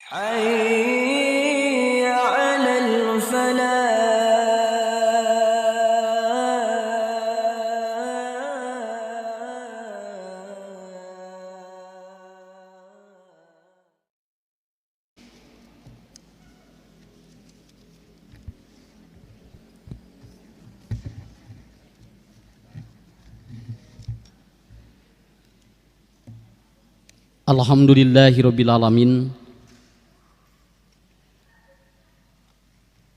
حي على الفلاح. Alhamdulillahirabbil alamin.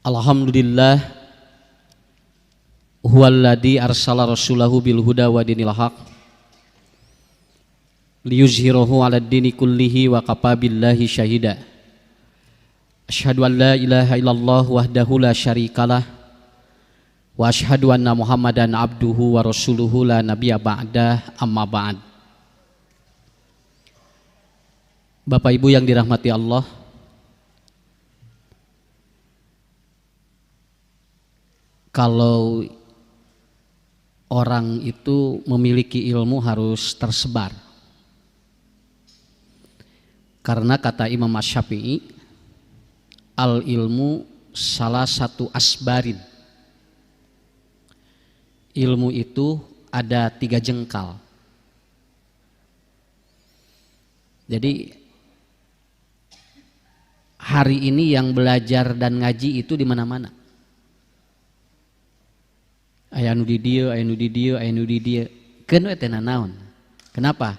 Alhamdulillah huwallazi arsala rasulahu bil huda wa dinil haq liyuzhirahu 'alad dini kullihi wa kafa billahi syahida. Asyhadu an la ilaha illallah wahdahu la syarikalah wa asyhadu anna Muhammadan abduhu wa rasuluhu la nabiyya ba'dah, amma ba'd. Bapak Ibu yang dirahmati Allah, kalau orang itu memiliki ilmu harus tersebar. Karena kata Imam Asy-Syafi'i, al ilmu salah satu asbarin. Ilmu itu ada 3 jengkal. Jadi hari ini yang belajar dan ngaji itu di mana-mana. Aya nu di dieu, aya nu di dieu, aya nu di dieu. Keun we teh nanaon? Kenapa?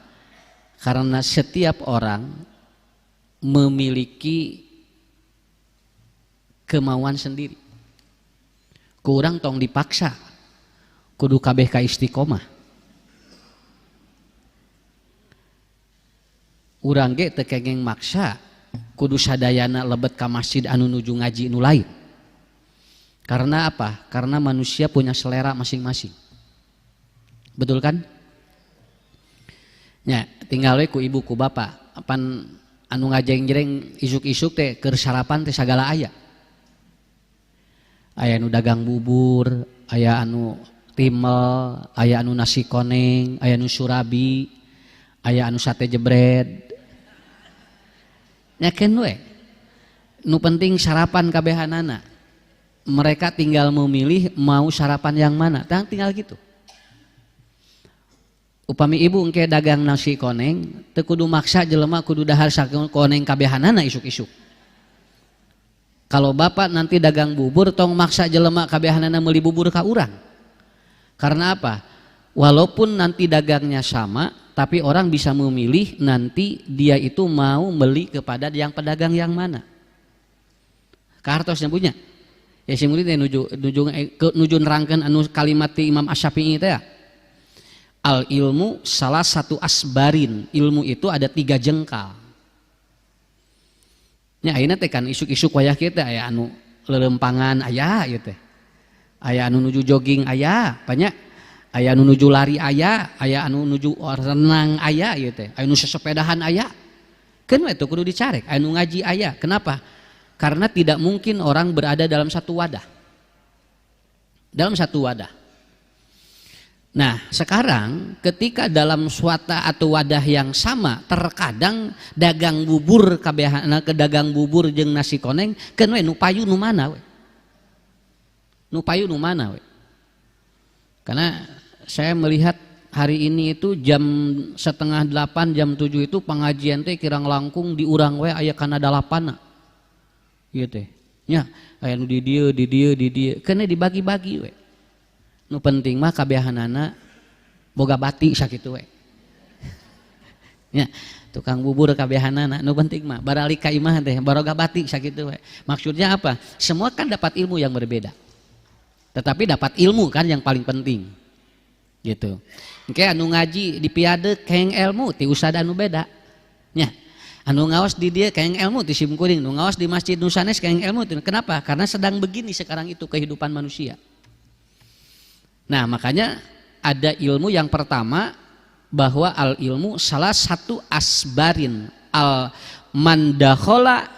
Karena setiap orang memiliki kemauan sendiri. Ku urang tong dipaksa, kudu kabeh ka istiqomah. Urang ge teu kengeng maksa, kudu sadayana lebet ka masjid anu nuju ngaji nu lain. Karena apa? Karena manusia punya selera masing-masing. Betul kan? Ya, tinggal we ku ibu ku bapak, apan anu ngajeng-jreng isuk-isuk teh keur sarapan teh sagala aya. Aya anu dagang bubur, aya anu timel, aya anu nasi koneng, aya anu surabi, aya anu sate jebret. Nyakeun we. Nu penting sarapan kabehanana. Mereka tinggal memilih mau sarapan yang mana. Tinggal gitu. Upami ibu engke dagang nasi koneng, teu kudu maksa jelema kudu dahar koneng kabehanana isuk-isuk. Kalau bapak nanti dagang bubur tong maksa jelema kabehanana meuli bubur ka urang. Karena apa? Walaupun nanti dagangnya sama, tapi orang bisa memilih nanti dia itu mau beli kepada yang pedagang yang mana. Kartosnya punya. Ya si murid nuju nerangkeun anu kalimat ti Imam Asy-Syafi'i teh ya. Al ilmu salah satu asbarin. Ilmu itu ada 3 jengkal. Nya ayeuna teh kan isuk-isuk wayah kieu teh aya anu lelempangan aya ieu teh. Aya anu nuju jogging aya, banyak. Aya anu nuju lari aya anu nuju renang aya ieu teh. Aya nu sesepedahan aya. Keun we teh kudu dicarek, aya nu ngaji aya. Kenapa? Karena tidak mungkin orang berada dalam satu wadah. Dalam satu wadah. Nah, sekarang ketika dalam suatu atau wadah yang sama, terkadang dagang bubur kabehana ke dagang bubur jeung nasi koneng, keun we nu payu nu mana we? Nu payu nu mana we? Karena saya melihat hari ini itu jam 7:30, jam 7 itu pengajian teh kirang langkung di urang we aya kana 8. Ieu teh. Nya, aya nu di dieu, keun dibagi-bagi we. Nu penting mah kabehanana boga bati sakitu we. Nya, tukang bubur kabehanana nu penting mah barali ka imah teh baroga bati sakitu we. Maksudnya apa? Semua kan dapat ilmu yang berbeda. Tetapi dapat ilmu kan yang paling penting. Gitu. Engke anu ngaji di piade keng ilmu ti usada anu beda. Nya, anu ngaos di dia keng ilmu ti simkuring, anu ngaos di masjid nu sanes keng ilmu. Kenapa? Karena sedang begini sekarang itu kehidupan manusia. Nah, makanya ada ilmu yang pertama bahwa al ilmu salah satu asbarin al mandakhola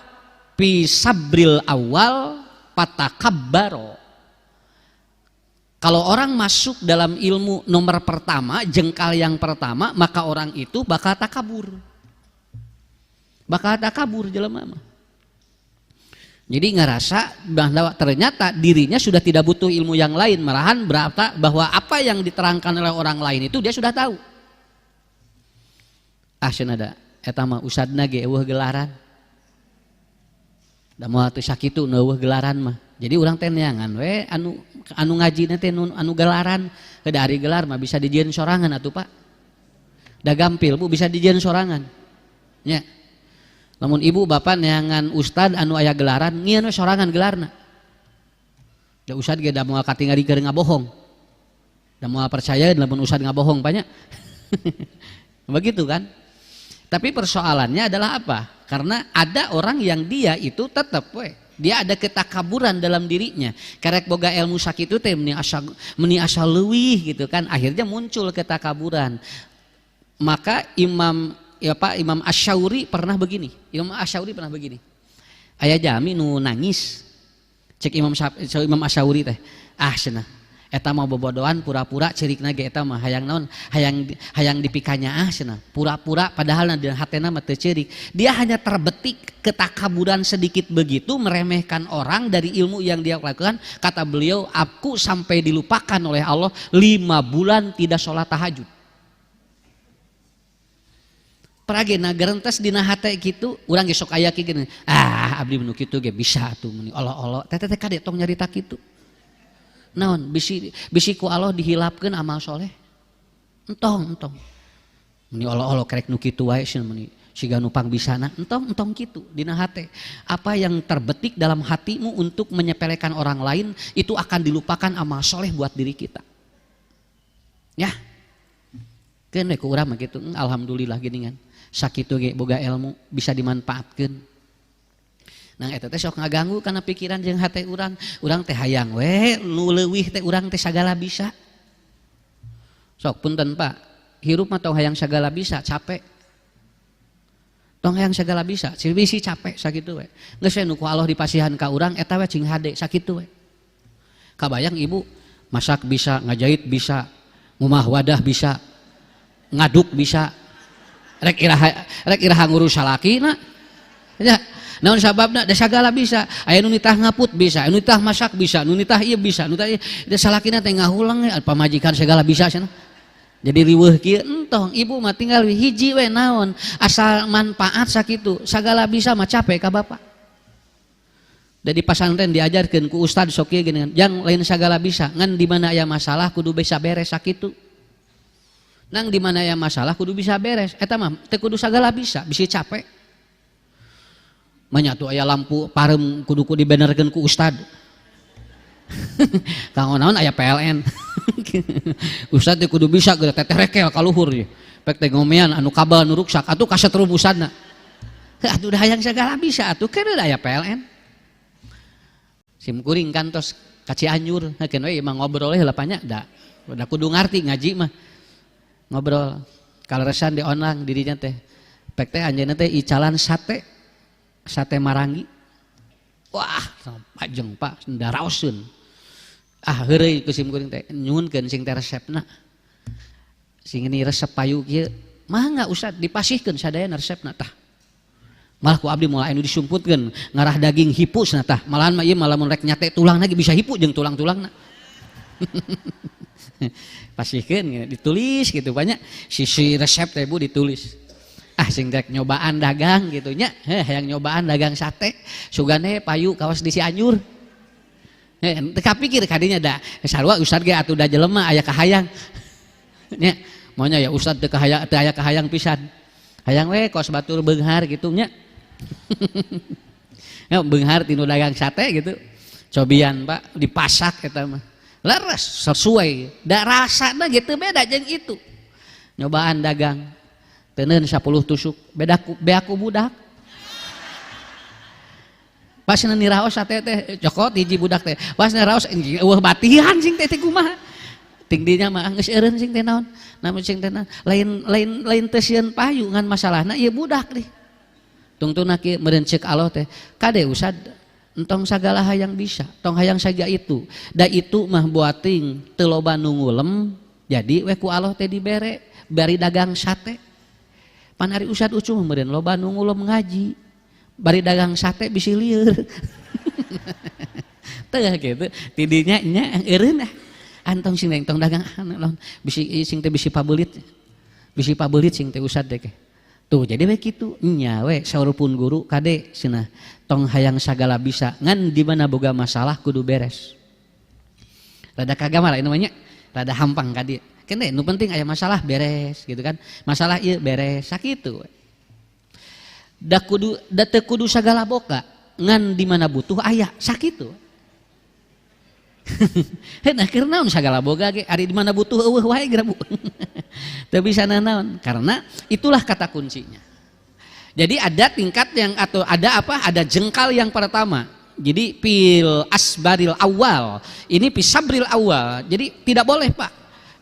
fi sabril awal patakabbaro. Kalau orang masuk dalam ilmu nomor pertama, jengkal yang pertama, maka orang itu bakal takabur. Bakal takabur jelema mah. Jadi ngerasa bahwa ternyata dirinya sudah tidak butuh ilmu yang lain, malahan berapa bahwa apa yang diterangkan oleh orang lain itu dia sudah tahu. Cenada eta mah usadna ge eueuh gelaran. Da moal teu sakitu nu eueuh gelaran mah. Jadi urang teh neangan we anu ngajina teh anu gelaran, dari gelar mah bisa dijieun sorangan atuh Pak. Da gampil Bu bisa dijieun sorangan. Nya. Lamun ibu bapak neangan ustad anu aya gelaran ngieun we sorangan gelarna. Da ustad ge da moal katingali keur ngabohong. Da moal percaya lamun ustad ngabohong banyak. Begitu kan? Tapi persoalannya adalah apa? Karena ada orang yang dia itu tetap dia ada ketakaburan dalam dirinya. Karek boga ilmu sakitu teh meni asa leuwih gitu kan. Akhirnya muncul ketakaburan. Maka Imam Asy-Syauri pernah begini. Aya jami nu nangis. Cek Imam Asy-Syauri teh. Cenah. Eta mah bobodohan pura-pura ceurigna ge eta mah hayang naon hayang dipikanya cenah. Pura-pura padahal di hatena mah teu ceurik. Dia hanya terbetik ketakaburan sedikit begitu meremehkan orang dari ilmu yang dia lakukan. Kata beliau, aku sampai dilupakan oleh Allah 5 bulan tidak sholat tahajud. Pragena gerentes dina hate kitu urang ge sok aya kieu abdi nu kitu ge bisa atuh meni olo-olo teh kade tong nyarita kitu. Naon bisi ku Allah dihilapkeun amal soleh. Entong. Meni olo-olo kerek nu kitu wae cenah meni siga nu pangbisana. Entong kitu dina hate. Apa yang terbetik dalam hatimu untuk menyepelekan orang lain itu akan dilupakan amal soleh buat diri kita. Ya. Keun we ku urang mah kitu. Alhamdulillah geuningan. Sakitu ge boga ilmu bisa dimanfaatkeun. Nah eta teh sok ngaganggu kana pikiran jeung hate urang teh hayang we nu leuwih teh urang teh sagala bisa. Sok punten Pak, hirup mah tong hayang sagala bisa, capek. Tong hayang sagala bisa, bisi capek sakitu we. Geus we nu ku Allah dipasihan ka urang eta we cing hade sakitu we. Kabayang ibu masak bisa, ngajait bisa, ngumah wadah bisa, ngaduk bisa. Rek iraha ngurus salakina ya naon sababna da sagala bisa aya nu nitah ngaput bisa anu nitah masak bisa nu nitah ieu bisa nu teh salakina teh ngahulang pamajikan segala bisa cenah jadi riweuh kieu entong ibu mah tinggal hiji we naon asal manfaat sakitu sagala bisa mah capek ka bapak da di pasantren diajarkeun ku ustad sok ieu geuningan jang lain sagala bisa ngan di mana aya masalah kudu bisa beres sakitu. Nang di mana ya masalah kudu bisa beres. Eta mah teu kudu sagala bisa capek. Manyatu aya lampu parem kudu dibenerkeun ku ustad. Kang naon aya PLN. Ustad teh kudu bisa geus teteh rekel ka luhur ye. Pek teh ngomean anu kabel nu ruksak atuh kasetrum ustadna. Atuh udah hayang sagala bisa atuh keur aya PLN. Sim kuring kantos ka Cianjur, hakeun we imah ngobrol heula panya da kudu ngarti ngaji mah. Ngobrol kaleresan di onang dirinya teh pek teh anjeunna teh icalan sate marangi wah pajeng Pak ndaraoseun heureuy ku sim kuring teh nyuhunkeun sing teh resepna sing ini resep payu kieu mangga Ustad dipasihkeun sadayana resepna tah malah ku abdi mulai anu disumputkeun ngarah daging hipusna tah malahan mah ieu malah mun rek nyate tulang lagi bisa hipu jeung tulang-tulangna pasihkeun ditulis gitu banyak sisi resep teh Bu ditulis sing rek nyobaan dagang gitu nya hayang nyobaan dagang sate sugane payu kawas di Cianjur teu kapikir kadinya da sarua ustad ge atuh da jelema aya kahayang nya maunya ya ustad teu aya kahayang pisan hayang we kos batur beunghar gitu nya beunghar tinu dagang sate gitu cobian Pak dipasak eta mah leres sesuai da rasana gitu beda jeung itu nyobaan dagang teuneun 10 tusuk beda ku budak pas niraos sate teh cokot hiji budak teh pas niraos eueuh batihan sing teh kumaha ting dinya mah geus eureun sing teh naon namun sing teh lain teu sieun payu ngan masalahna ieu budak deui tungtuna kieu meureun ceuk Allah teh kade usad entong sagala hayang bisa tong hayang saja itu da itu mah buating teu loba nu ngulem jadi we ku Allah teh dibere bari dagang sate pan ari usad ucuh meureun loba nu ngulem ngaji bari dagang sate bisi lieur Teu gitu. Tidinya nya eureun antong sing tong dagang naon bisi sing teh bisi pabeulit. Bisi pabeulit sing teh usad teh. Tuh jadi we kitu nya we saurupun guru kade cenah tong hayang sagala bisa ngan di mana boga masalah kudu beres. Rada kagama lah namanya, rada hampang kadi. Kene nu penting aya masalah beres gitu kan. Masalah ieu beres sakitu we. Da teu kudu sagala boga ngan di mana butuh aya sakitu. Nah keur naon sagala boga ge ari di mana butuh eueuh wae geura Bu. Teu bisa naon karena itulah kata kuncinya. Jadi ada tingkat yang atau ada apa? Ada jengkal yang pertama. Jadi pil asbaril awal. Ini pisabril awal. Jadi tidak boleh Pak.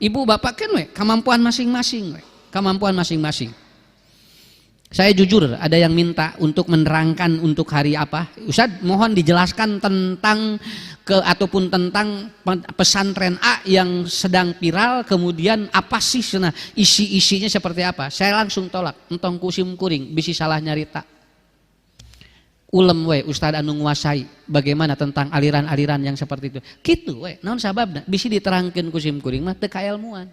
Ibu bapak kan we kemampuan masing-masing we. Kemampuan masing-masing. Saya jujur ada yang minta untuk menerangkan untuk hari apa. Ustaz mohon dijelaskan tentang ataupun tentang pesantren A yang sedang viral, kemudian apa sih isi-isinya seperti apa. Saya langsung tolak, entong kusim kuring bisi salah nyarita. Ulem we Ustaz anu nguasai bagaimana tentang aliran-aliran yang seperti itu. Kitu we, naon sababna bisi diterangkeun kusim kuring mah teu kailmuan.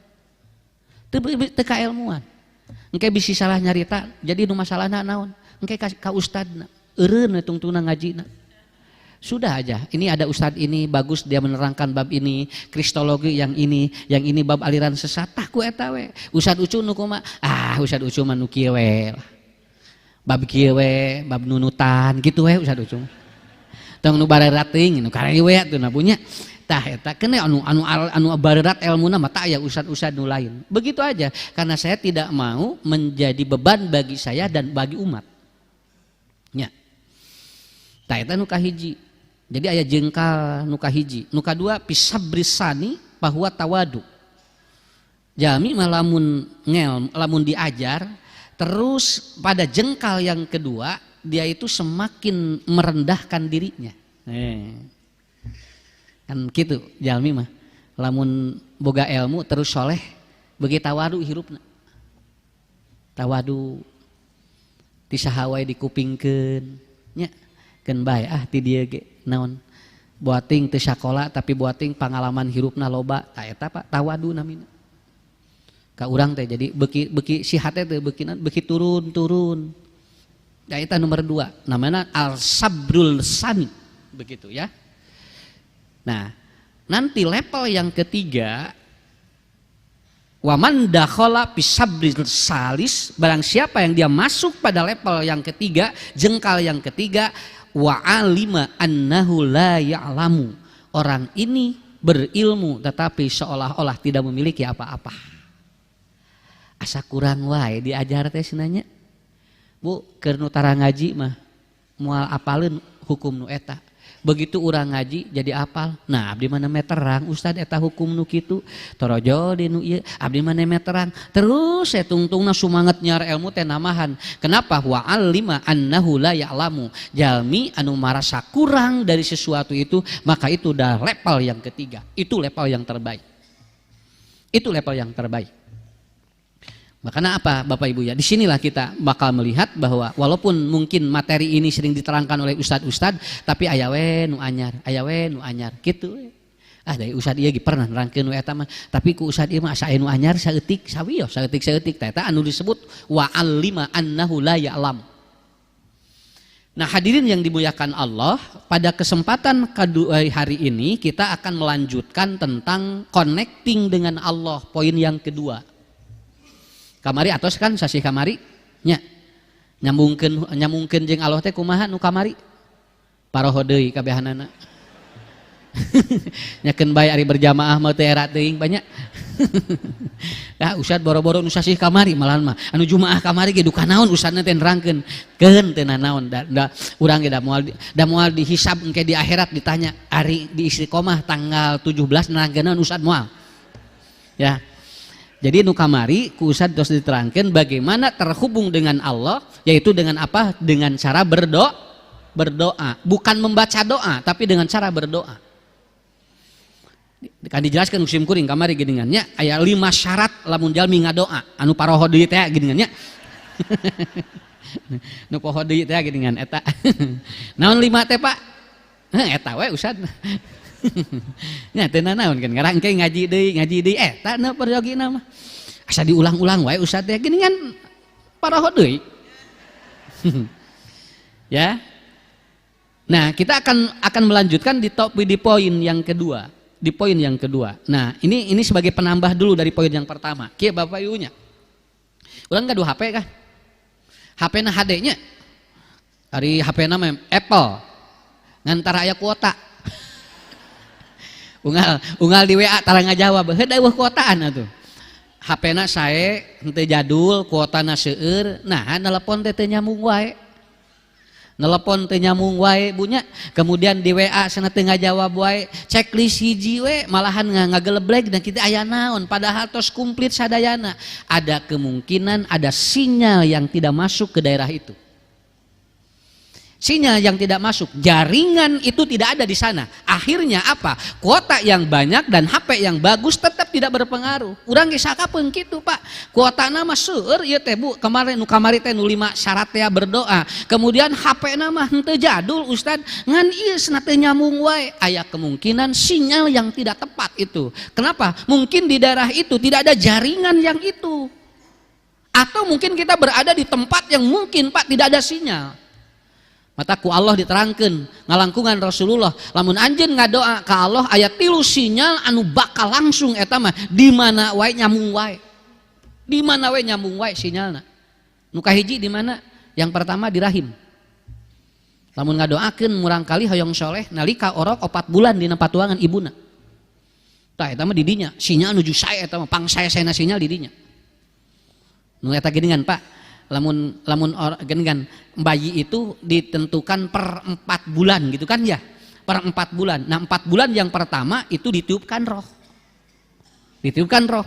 Teu kailmuan. Engke bisi salah nyarita jadi nu masalahna naon? Engke ka ustadna, eureun we tungtungna ngajina. Sudah aja, ini ada ustad ini bagus dia menerangkan bab ini, kristologi yang ini bab aliran sesat. Tah ku eta we. Ustad Ucu nu kumaha? Ustad Ucu mah nu kieu we. Bab kieu we, bab nunutan gitu we Ustad Ucu. Tong nu barerat teuing nu kareu we atuh na punya. Tah eta kene anu barerat ilmuna mah tah aya ustad-ustad nu lain. Begitu aja karena saya tidak mau menjadi beban bagi saya dan bagi umat. Nya. Tah eta nu kahiji. Jadi aya jengkal nu kahiji. Nu kadua pisabrisani bahwa tawadu. Jami mah lamun diajar terus pada jengkal yang kedua dia itu semakin merendahkan dirinya. Kan gitu jalmi mah lamun boga ilmu terus soleh bagi tawadu hirupna tawadu tisahawai dikupingkeun nya keun bae ti dieu ge naon boating teu sakola tapi boating pangalaman hirupna loba ta eta Pak tawadu namina ka urang teh jadi beki sihat teh beki turun da eta nomor 2 namanya al sabrul sani begitu ya. Nah, nanti level yang ketiga waman dakhala pisabril salis, barang siapa yang dia masuk pada level yang ketiga, jengkal yang ketiga, wa alima annahu la ya'lamu. Orang ini berilmu tetapi seolah-olah tidak memiliki apa-apa. Asa kurang wae diajar teh cenanya. Bu, keur nu tara ngaji mah moal apaleun hukum nu eta. Begitu urang ngaji jadi apal. Nah abdi mana meterang Ustad eta hukum nu kitu. Torojo di nu ieu abdi mana meterang. Terus saya tungtungna sumanget nyar ilmu teh namahan. Kenapa? Wa alima annahu la ya'lamu. Jalmi anu marasa kurang dari sesuatu itu, maka itu udah level yang ketiga. Itu level yang terbaik. Itu level yang terbaik. Makanya apa Bapak Ibu ya, disinilah kita bakal melihat bahwa walaupun mungkin materi ini sering diterangkan oleh ustad-ustad, tapi aya we nu anyar, gitu. Dari ustad ieu ge pernah nerangkeun we eta mah, tapi ku ustad ieu mah asa nu anyar saeutik sawios, saeutik eta anu disebut wa allima annahu la ya'lam. Nah hadirin yang dimuliakan Allah, pada kesempatan kedua hari ini kita akan melanjutkan tentang connecting dengan Allah, poin yang kedua. Kamari atos kan sasih kamari nya nyambungkeun jeung Allah teh kumaha nu kamari paroho deui kabehanana nyakeun bae ari berjamaah mah teu era teuing banyak dah ustad boro-boro nu sasih kamari malahan mah anu jumaah kamari ge duka naon ustadna teh nerangkeun keun teu naon da urang ge da moal dihisab engke di akhirat ditanya ari di istiqomah tanggal 17 nerangkeun ustad moal ya. Jadi nu kamari ku ustad tos diterangkeun bagaimana terhubung dengan Allah, yaitu dengan apa? Dengan cara berdoa, bukan membaca doa tapi dengan cara berdoa. Kan dijelaskan musim kuring kamari geuningannya aya 5 syarat lamun jalmi ngadoa, anu paroho deui teh geuningannya. Nu poho deui teh geuningan eta. Naon 5 teh Pak? Eta we Ustad. Nya teu nanaon kan ngarang ke ngaji deui eta na perjogina mah. Asa diulang-ulang wae Ustad teh geuning kan paraho deui. Ya. Nah, kita akan melanjutkan di poin yang kedua. Di poin yang kedua. Nah, ini sebagai penambah dulu dari poin yang pertama. Kieu Bapak Ibunya. Urang gaduh HP kah? HP-na HD-nya. Ari HP-na mah Apple. Ngantara aya kuota. Unggal di WA tara ngajawab. Heuh eueuh kuotaan atuh. HP-na sae henteu jadul, kuotana seueur. Nah, nelpon teh teu nyambung wae. Nelpon teu nyambung wae bunya, kemudian di WA cenah teu ngajawab wae, checklist hiji we malahan ngageleblek dan kita aya naon padahal tos komplit sadayana. Ada kemungkinan ada sinyal yang tidak masuk ke daerah itu. Sinyal yang tidak masuk, jaringan itu tidak ada di sana. Akhirnya apa? Kuota yang banyak dan HP yang bagus tetap tidak berpengaruh. Urang ge sakapeung kitu, Pak. Kuotana mah seueur ieu teh Bu, kemarin nu kamari teh nu 5 syarat teh berdoa. Kemudian HP-na mah henteu jadul, Ustad. Ngan ieu cenah teu nyambung wae. Aya kemungkinan sinyal yang tidak tepat itu. Kenapa? Mungkin di daerah itu tidak ada jaringan yang itu. Atau mungkin kita berada di tempat yang mungkin Pak tidak ada sinyal. Mata ku Allah diterangkan ngalangkungan Rasulullah lamun anjeun ngadoa ka Allah aya 3 sinyal anu bakal langsung eta mah di mana wae nyambung wae. Di mana wae nyambung wae sinyalna. Nu kahiji di mana? Yang pertama di rahim. Lamun ngadoakeun murang kali hoyong soleh nalika orok 4 bulan dina patuangan ibuna. Tah eta mah di dinya sinyal nuju sae eta mah pangsae-saena sinyal di dinya. Nu eta geuningan Pak. Lamun gengan bayi itu ditentukan per 4 bulan gitu kan ya, per 4 bulan. Nah 4 bulan yang pertama itu ditiupkan roh,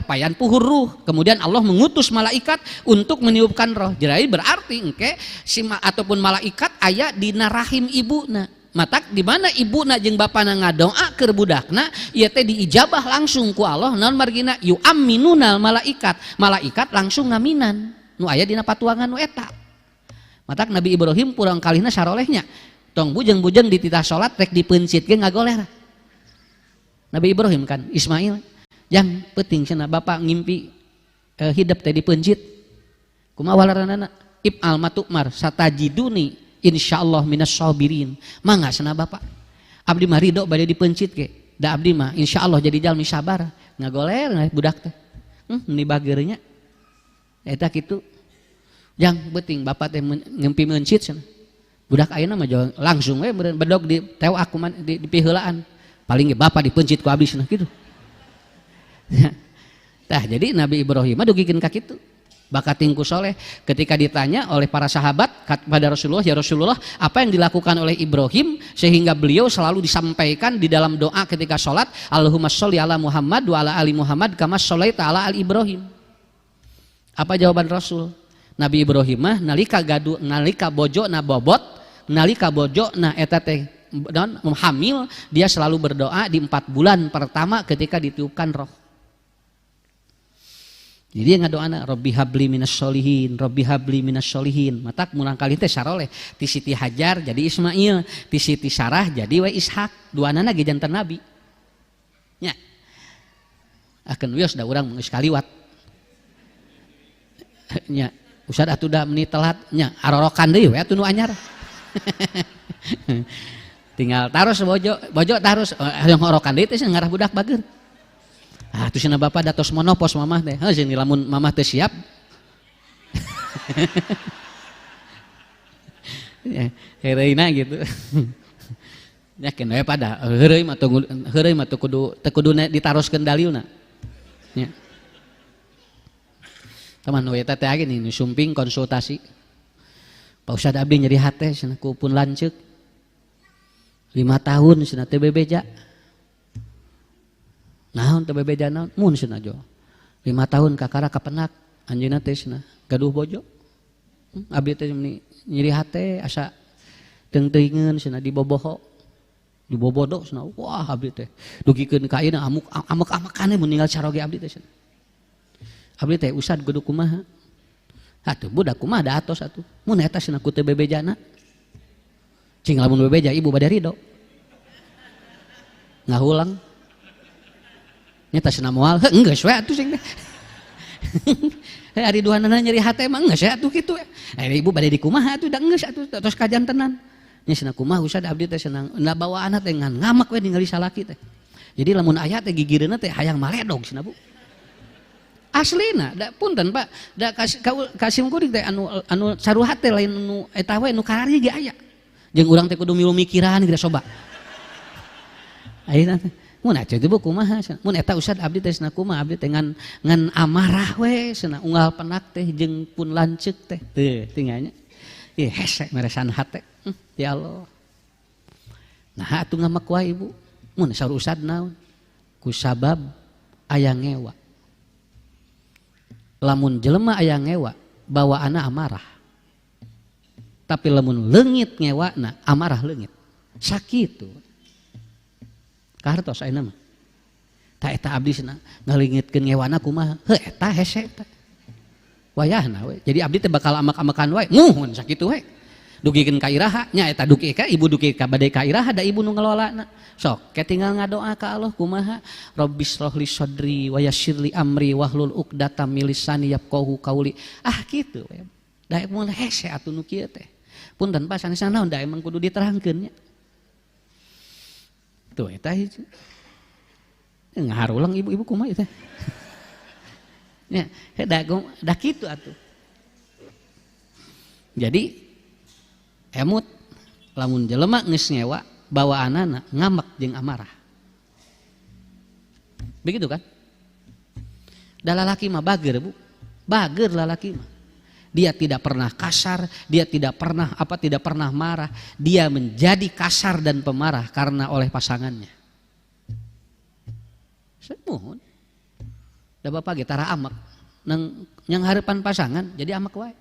payan puhur ruh. Kemudian Allah mengutus malaikat untuk meniupkan roh. Jadi berarti engke ataupun malaikat aya dina rahim ibuna. Matak di mana ibuna jeung bapana ngadoa keur budakna, ieu teh diijabah langsung ku Allah. Naon margina yu'amminunal malaikat langsung ngaminan. Nu aya dina patuangan nu eta. Matak Nabi Ibrahim purang kalihna sarolehnya. Tong bujeng-bujeng di titah salat rek dipeuncit ge ngagoler. Nabi Ibrahim kan Ismail yang penting cenah bapak ngimpi hidup teh dipeuncit. Kumaha walaranana? Ib'al matukmar satajiduni insyaallah minas sabirin. Mangga cenah bapak. Abdi mah ridho bade dipeuncit ge. Da abdi mah insyaallah jadi jalmi sabar. Ngagoler budak teh. Ni bageurnya. Eta kitu yang penting bapak teh ngempi meuncit cenah. Budak ayeuna mah langsung we bedog di tew aku di piheulaan. Paling ge bapak dipeuncit ku abdi cenah kitu. Tah jadi Nabi Ibrahim mah dugikeun ka kitu. Bakat tingku soleh ketika ditanya oleh para sahabat kepada Rasulullah, ya Rasulullah, apa yang dilakukan oleh Ibrahim sehingga beliau selalu disampaikan di dalam doa ketika sholat, Allahumma sholli ala Muhammad wa ala ali Muhammad kama sholaita ala ali Ibrahim. Apa jawaban Rasul? Nabi Ibrahim mah nalika bojona bobot, nalika bojona eta teh hamil, dia selalu berdoa di 4 bulan pertama ketika ditiupkan roh. Jadi dia ngadoana Rabbi habli minas sholihin, Rabbi habli minas sholihin. Matak murang kali teh saroleh ti Siti Hajar jadi Ismail, ti Siti Sarah jadi we Ishak, duanana ge janten nabi. Nya. Akeun wios da urang geus kaliwat. Nya Ustad atuh da menit telat nya arorokan deui we atuh nu anyar. Tinggal taros bojo taros yang orokan deui teh ngarah budak bageur. Ah tuh cenah bapak datos monopos mamah teh. Heuh jeung lamun mamah teh siap. Ya, heureuina gitu. Yakin we pada heureuy mah teu kudu ditaroskeun dalilna. Nya. Teman we teh age nih sumping konsultasi. Pak Ustad abdi nyeri hate cenah ku pun lanceuk. 5 tahun cenah teh bebeja. Naon teh bebeja naon? Mun cenah jo. 5 tahun kakara kapenak anjeunna teh cenah gaduh bojo. Abdi teh nyeri hate asa teung-teungeun cenah diboboho. Dibobodo cenah. Wah abdi teh dugikeun ka ayeuna amek-amekan mun ninggal caroge abdi teh cenah. Abdi teh Ustad kudu kumaha? Atuh budak kumaha da atos atuh. Mun eta cenah ku teu bebejana. Cing lamun bebeja ibu bade ridho. ngahulang nyata cenah moal geus we atuh sing teh ari duhanana nyeri hate mah geus atuh kitu ibu bade di kumaha atuh da geus atuh tos kajantenan nya cenah kumaha usah abdi teh senang da bawaana teh ngan ngamak we ningali salaki teh jadi lamun aya teh gigireuna teh hayang maledog cenah Bu aslina da punten Pak da kasim kuring teh anu saruhat teh lain nu eta we nu karari ge aya jeung urang teh kudu milu mikiran geura coba ayeuna teh mun aja teh kumaha mun eta ustad abdi teh cenah kumaha abdi teh ngan amarah we cenah unggal penak teh jeung pun lanceuk teh teu tinggalnya ieu hese meresan hate ya Allah nah atuh ngamak wae ibu mun saur ustad naon ku sabab aya ngewa lamun jelema aya ngewa bawaana amarah tapi lamun leungit ngewana amarah leungit sakitu kahartos ayeuna mah ta eta abdi cenah ngaleungitkeun ngewana kumaha heuh eta hese eta wayahna we jadi abdi teh bakal amak-amakan wae nuhun sakitu we dugikeun ka iraha nya eta dugi ka ibu dugi ka bade ka iraha da ibu nu ngelolana sok ke tinggal ngadoa ka Allah kumaha rabbis rohli sodri wa yassirli amri wahlul uqdatam min lisani yafqahu qauli kitu we da mun hese atuh nu kieu teh punten Pak sanesna naon da emang kudu diterangkeun nya tuh eta hiji ngaharulang ibu-ibu kumaha teh nya da kitu atuh jadi emut lamun jelema geus nyewa bawaanana ngambek jeung amarah begitu kan da lalaki mah bager Bu bager lalaki mah dia tidak pernah kasar dia tidak pernah marah dia menjadi kasar dan pemarah karena oleh pasangannya semuhun da bapak ge tara amak nang yang harapan pasangan jadi amak wae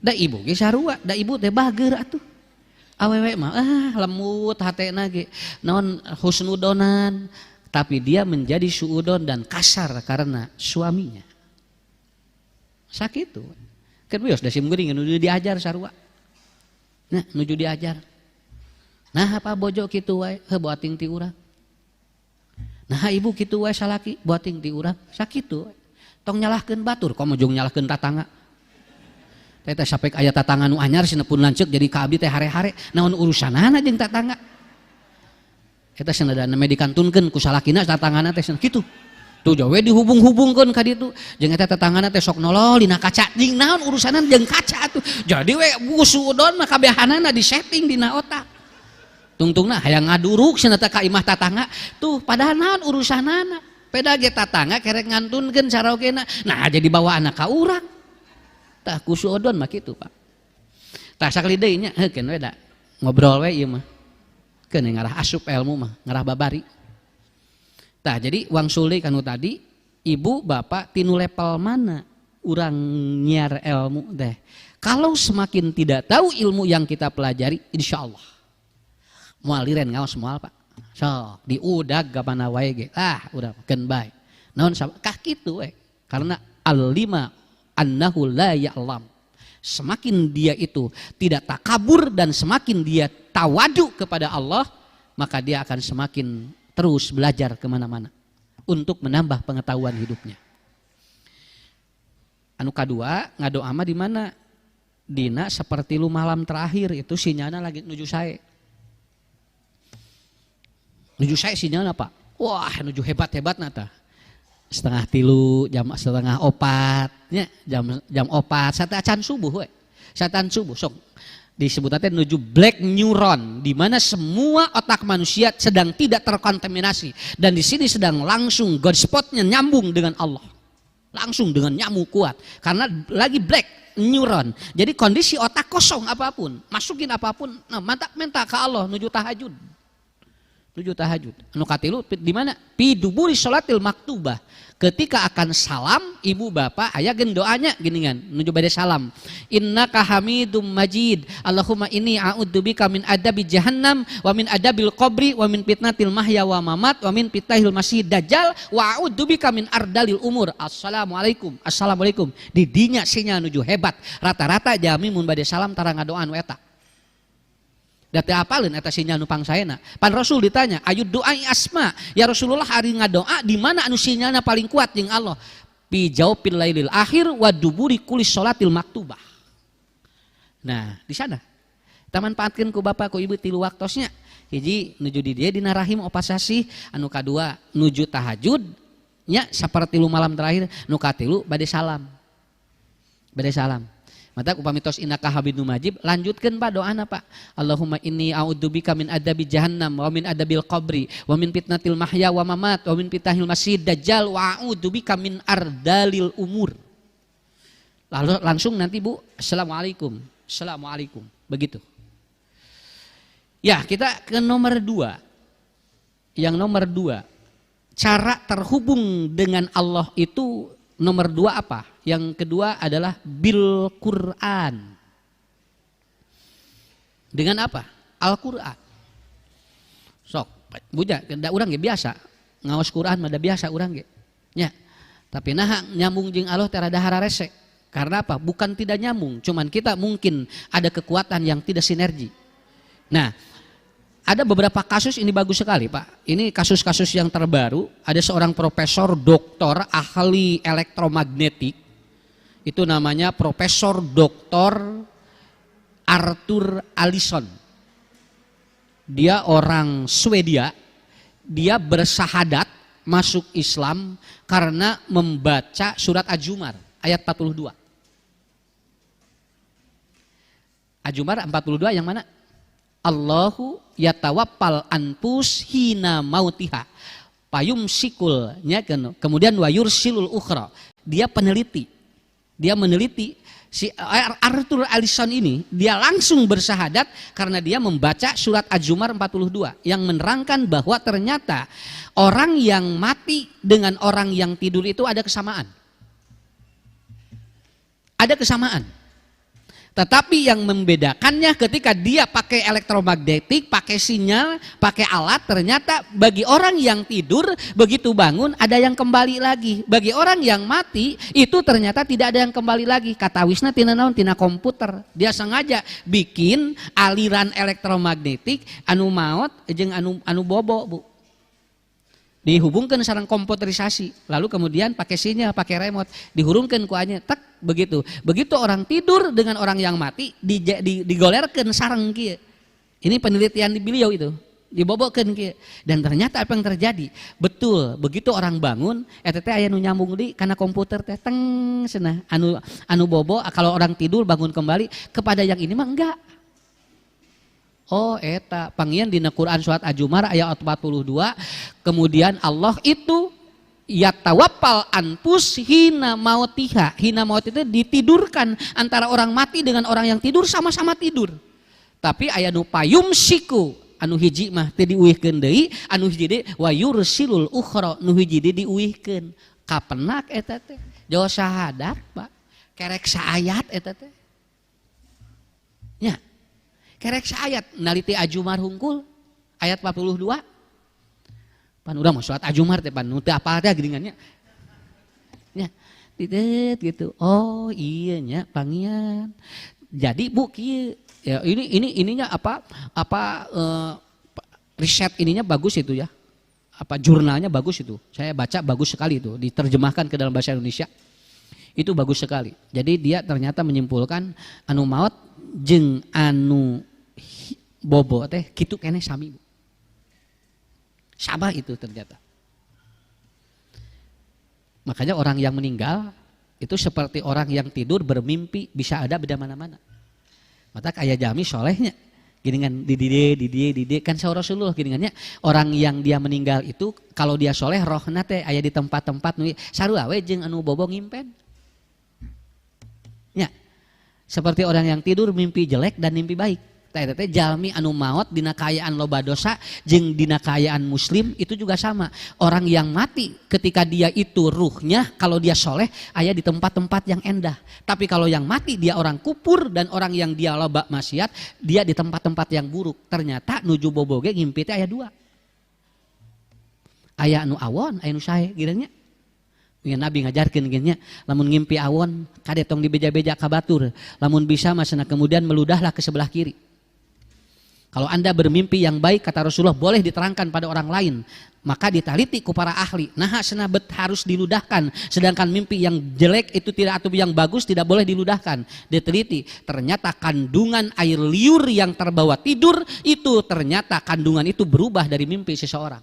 da ibu ge sarua da ibu teh bager atuh awewe mah lemut hatena ge naon husnudonan tapi dia menjadi suudon dan kasar karena suaminya sakitu kan bios da sim geuring nuju diajar sarua nah nuju diajar nah apa bojo kitu wae heuh boating ti urang nah ibu kitu wae salaki boating ti urang sakitu tong nyalahkeun batur komo jeung nyalahkeun tatangga teh sampai aya tatangga nu anyar sinepun lanceuk jadi ka abdi teh hare-hare naon urusanana jeung tatangga eta cenah da dikantunkeun ku salakina tatanggana teh cenah kitu tuh jawe dihubung-hubungkeun ka ditu jeung eta tatanggana teh sok nolol dina kaca jeung naon urusanan jeung kaca atuh jadi we busudon mah kabehanana disetting dina otak tungtungna hayang ngaduruk cenah teh ka imah tatangga tuh padahal naon urusanana peda ge tatangga kerek ngantunkeun saraogena nah jadi bawa anak ka urang tah kusuodon mah kitu Pak tah sakali deui nya heukeun we da ngobrol we ieu mah keun ngarah asup ilmu mah ngarah babari tah jadi wangsuli kanu tadi ibu bapak tinu level mana urang nyiar ilmu teh kalau semakin tidak tahu ilmu yang kita pelajari insyaallah moal liren ngaos moal Pak sok diudag ka mana wae ge udah keun bae naon kah kitu we karena al-lima annahu la ya'lam semakin dia itu tidak takabur dan semakin dia tawadu kepada Allah maka dia akan semakin terus belajar kemana-mana untuk menambah pengetahuan hidupnya anu kadua ngadoa mah di mana dina seperti lu malam terakhir itu sinyalna lagi nuju sae sinyalna Pak wah nuju hebat-hebatna tah setengah 3 jam setengah 4 nya jam 4 sate acan subuh we satan subuh sok disebut teh menuju black neuron di mana semua otak manusia sedang tidak terkontaminasi dan di sini sedang langsung God spotnya nyambung dengan Allah langsung dengan nyamuk kuat karena lagi black neuron jadi kondisi otak kosong apapun masukin apapun nah mantap minta ke Allah nuju tahajud anu katilu di mana fi duburi sholatil maktubah ketika akan salam ibu bapak aya gen doanya geuningan nuju bade salam innaka hamidum majid Allahumma inni a'udzubika min adabi jahannam wa min adabil qabri wa min fitnatil mahya wa mamat wa min fitnahil masih dajjal wa a'udzubika min ardalil umur assalamualaikum di dinya sinyal nuju hebat rata-rata jami mun bade salam tara ngadoan eta Da teu apaleun eta sinyal nu pangsaena. Pan Rasul ditanya, "Ayu doai asma?" Ya Rasulullah ari ngadoa di mana anu sinyalna paling kuat jeung Allah? Fi jawfil lailil akhir wa duburi kulli sholatil maktubah. Nah, di sana. Kita manfaatkeun ku bapak ku ibu 3 waktosnya. Hiji nuju di dieu dina rahim opasasi, anu kadua nuju tahajud nya sapertilu malam terakhir, nu katilu bade salam. Bade salam. Mata upami tos innaka Hamidum Majid, lanjutkeun Pak doana Pak. Allahumma inni a'udzubika min adabi jahannam wa min adabil qabri wa min fitnatil mahya wa mamat wa min fitnahil masih dajjal wa a'udzubika min ardalil umur. Lalu langsung nanti Bu, assalamualaikum. Assalamualaikum. Begitu. Ya, kita ke nomor 2. Yang nomor 2, cara terhubung dengan Allah itu nomor 2 apa? Yang kedua adalah bil Quran. Dengan apa? Al-Quran. Sok, buja, da urang ge biasa. Ngaos Quran mah da biasa urang ge. Nya. Tapi nah nyambung jeung Allah teh rada hararese. Karena apa? Bukan tidak nyambung, cuman kita mungkin ada kekuatan yang tidak sinergi. Nah, ada beberapa kasus ini bagus sekali Pak. Ini kasus-kasus yang terbaru. Ada seorang profesor doktor ahli elektromagnetik. Itu namanya Profesor Doktor Arthur Allison. Dia orang Swedia. Dia bersahadat masuk Islam karena membaca surat Az-Zumar ayat 42. Az-Zumar 42 yang mana? Allahu yatawaffal anfus hina mautiha payum sikulnya kemudian wayur silul ukhra. Dia peneliti, dia meneliti si Arthur Allison ini, dia langsung bersahadat karena dia membaca surat Az-Zumar 42 yang menerangkan bahwa ternyata orang yang mati dengan orang yang tidur itu ada kesamaan. Ada kesamaan. Tetapi yang membedakannya ketika dia pakai elektromagnetik, pakai sinyal, pakai alat, ternyata bagi orang yang tidur begitu bangun ada yang kembali lagi. Bagi orang yang mati itu ternyata tidak ada yang kembali lagi. Kata wisna tina naon, tina komputer. Dia sengaja bikin aliran elektromagnetik anu maot jeung anu bobo Bu. Dihubungkan sareng komputerisasi, lalu kemudian pakai sinyal, pakai remote, dihurungkan ku anya, tak begitu. Begitu orang tidur dengan orang yang mati, digolerkan sareng kieu. Ini penelitian di beliau itu, dibobokeun kieu. Dan ternyata apa yang terjadi? Betul, begitu orang bangun, eta teh aya nu nyambung di kana komputer teh teng cenah. Anu bobo kalau orang tidur bangun kembali, kepada yang ini mah enggak. Oh eta panggian dina Quran surat Az-Zumar ayat 42, kemudian Allah itu yatawaffal anfus hina mautiha. Hina maut itu ditidurkan antara orang mati dengan orang yang tidur sama-sama tidur. Tapi aya nu payum siku, anu hiji mah teu diuihkeun deui, anu hiji deui wa yursilul ukhra, nu hiji deui diuihkeun. Kapenak eta teh? Jauh syahadat Pak. Kerek saayat eta teh. Nya. Kerek ayat naliti Az-Zumar hungkul ayat 42. Pan urang mah surat Az-Zumar teh pan nu teu apal teh geuningannya. Nya, titit gitu. Oh, iya nya pangian. Jadi Bu kieu ya ininya riset ininya bagus itu ya. Apa jurnalnya bagus itu. Saya baca bagus sekali itu, diterjemahkan ke dalam bahasa Indonesia. Itu bagus sekali. Jadi dia ternyata menyimpulkan anu maot jeung anu bobo teh kitu keneh sami. Sama itu ternyata. Makanya orang yang meninggal itu seperti orang yang tidur bermimpi, bisa ada beda mana-mana. Mata kayak jami solehnya gini di kan saur Rasulullah gini orang yang dia meninggal itu kalau dia soleh rohna teh aya di tempat-tempat nu sarua we jeung anu bobo ngimpen. Ya. Seperti orang yang tidur mimpi jelek dan mimpi baik. Teh jalmi anu maot dina kaayaan loba dosa jeung dina kaayaan muslim itu juga sama. Orang yang mati ketika dia itu ruhnya kalau dia soleh aya di tempat-tempat yang endah. Tapi kalau yang mati dia orang kupur dan orang yang dia loba maksiat dia di tempat-tempat yang buruk. Ternyata nuju boboge ngimpi teh aya 2. Aya anu awon, aya nu sae girengnya. Ya, Nabi ngajarkeun gini nya, lamun ngimpi awon kade tong dibeja-beja ka batur. Lamun bisa masana kemudian meludahlah ke sebelah kiri. Kalau Anda bermimpi yang baik, kata Rasulullah, boleh diterangkan pada orang lain. Maka ditaliti ku para ahli. Nah, senabet harus diludahkan. Sedangkan mimpi yang jelek itu tidak, atau yang bagus tidak boleh diludahkan. Diteliti, ternyata kandungan air liur yang terbawa tidur itu ternyata kandungan itu berubah dari mimpi seseorang.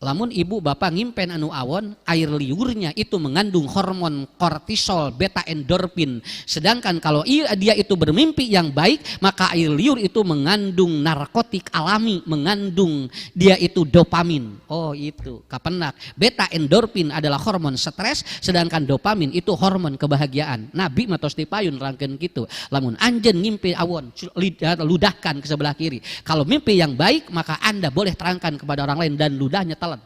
Lamun ibu bapak ngimpen anu awon, air liurnya itu mengandung hormon kortisol, beta endorfin. Sedangkan kalau dia itu bermimpi yang baik, maka air liur itu mengandung narkotik alami, mengandung dia itu dopamin. Oh itu, kapenak. Beta endorfin adalah hormon stres, sedangkan dopamin itu hormon kebahagiaan. Nabi matos dipayun rangkeun kitu. Lamun anjeun ngimpi awon, ludahkan ke sebelah kiri. Kalau mimpi yang baik, maka Anda boleh terangkan kepada orang lain dan ludahnya telan.